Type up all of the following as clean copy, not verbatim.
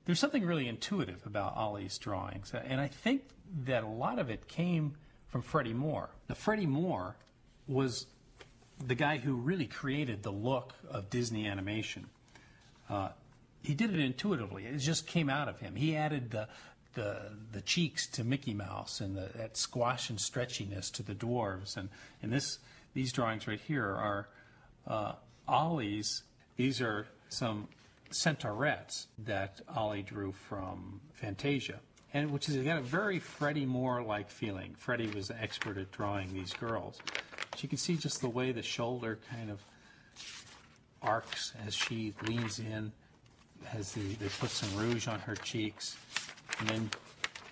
There's something really intuitive about Ollie's drawings, and I think that a lot of it came from Freddie Moore. Now, Freddie Moore was the guy who really created the look of Disney animation. He did it intuitively. It just came out of him. He added the cheeks to Mickey Mouse and that squash and stretchiness to the dwarves. And these drawings right here are Ollie's. These are some centaurettes that Ollie drew from Fantasia, and which has got a very Freddie Moore-like feeling. Freddie was the expert at drawing these girls. But you can see just the way the shoulder kind of arcs as she leans in, as they put some rouge on her cheeks, and then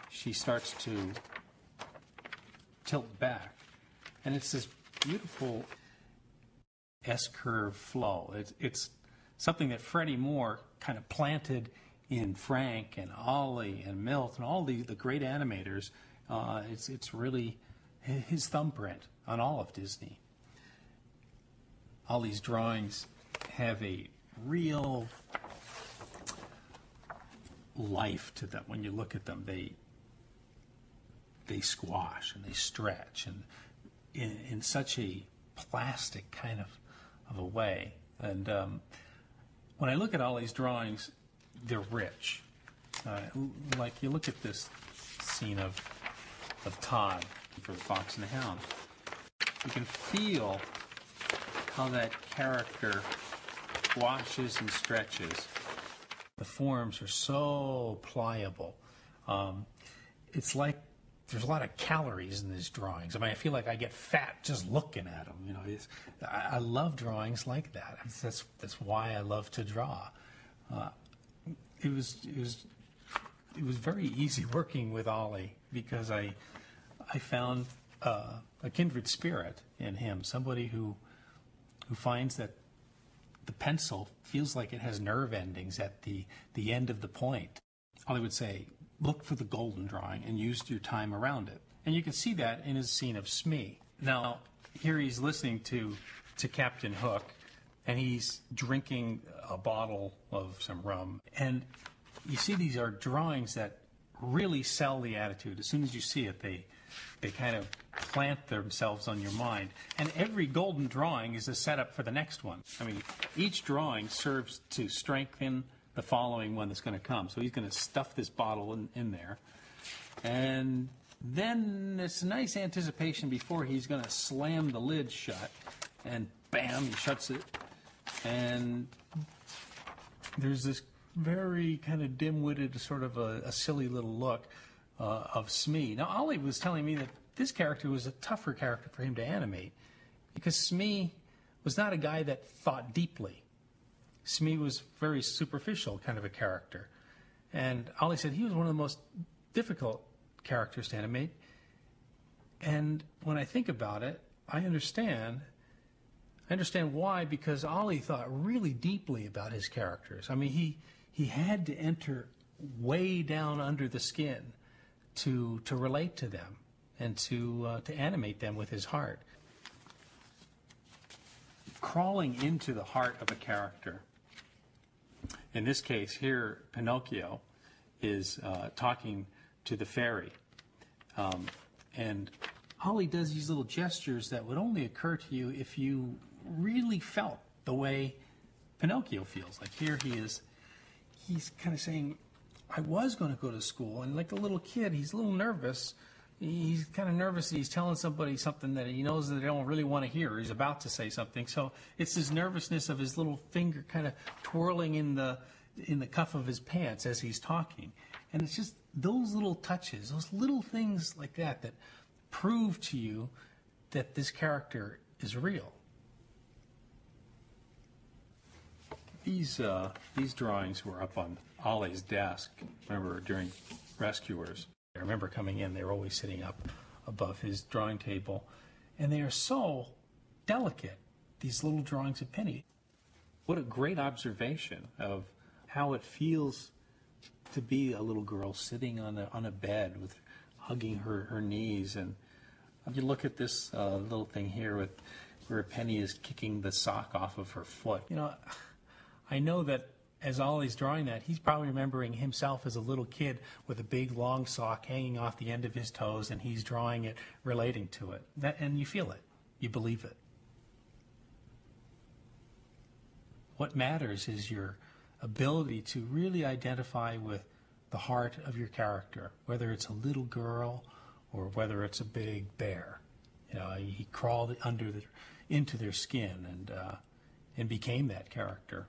she starts to tilt back. And it's this beautiful S-curve flow. It's something that Freddie Moore kind of planted in Frank and Ollie and Milt and all the great animators. It's really his thumbprint on all of Disney. All these drawings have a real life to them. When you look at them, they squash and they stretch, and in such a plastic kind of a way. And when I look at all these drawings, they're rich. Like you look at this scene of Todd for the Fox and the Hound. You can feel how that character washes and stretches. The forms are so pliable. It's like there's a lot of calories in these drawings. I mean, I feel like I get fat just looking at them. You know, I love drawings like that. That's why I love to draw. It was very easy working with Ollie because I found a kindred spirit in him. Somebody who finds that the pencil feels like it has nerve endings at the end of the point. Ollie would say, look for the golden drawing and use your time around it. And you can see that in his scene of Smee. Now, here he's listening to Captain Hook, and he's drinking a bottle of some rum. And you see these are drawings that really sell the attitude. As soon as you see it, they kind of plant themselves on your mind. And every golden drawing is a setup for the next one. I mean, each drawing serves to strengthen the following one that's going to come. So he's going to stuff this bottle in there. And then it's a nice anticipation before he's going to slam the lid shut. And bam, he shuts it. And there's this very kind of dim-witted, sort of a silly little look of Smee. Now, Ollie was telling me that this character was a tougher character for him to animate because Smee was not a guy that thought deeply. Smee was very superficial kind of a character. And Ollie said he was one of the most difficult characters to animate. And when I think about it, I understand why, because Ollie thought really deeply about his characters. I mean, he had to enter way down under the skin to relate to them and to animate them with his heart. Crawling into the heart of a character. In this case here, Pinocchio is talking to the fairy. And Ollie does these little gestures that would only occur to you if you really felt the way Pinocchio feels. Like here he's kind of saying, I was going to go to school, and like a little kid, he's a little nervous. He's kind of nervous that he's telling somebody something that he knows that they don't really want to hear. He's about to say something. So it's this nervousness of his little finger kind of twirling in the cuff of his pants as he's talking. And it's just those little touches, those little things like that prove to you that this character is real. These drawings were up on Ollie's desk, remember, during Rescuers. I remember coming in, they were always sitting up above his drawing table, and they are so delicate, these little drawings of Penny. What a great observation of how it feels to be a little girl sitting on a bed with hugging her knees. And you look at this little thing here where Penny is kicking the sock off of her foot. You know, I know that as Ollie's drawing that, he's probably remembering himself as a little kid with a big long sock hanging off the end of his toes, and he's drawing it, relating to it. And you feel it. You believe it. What matters is your ability to really identify with the heart of your character, whether it's a little girl or whether it's a big bear. You know, he crawled into their skin and became that character.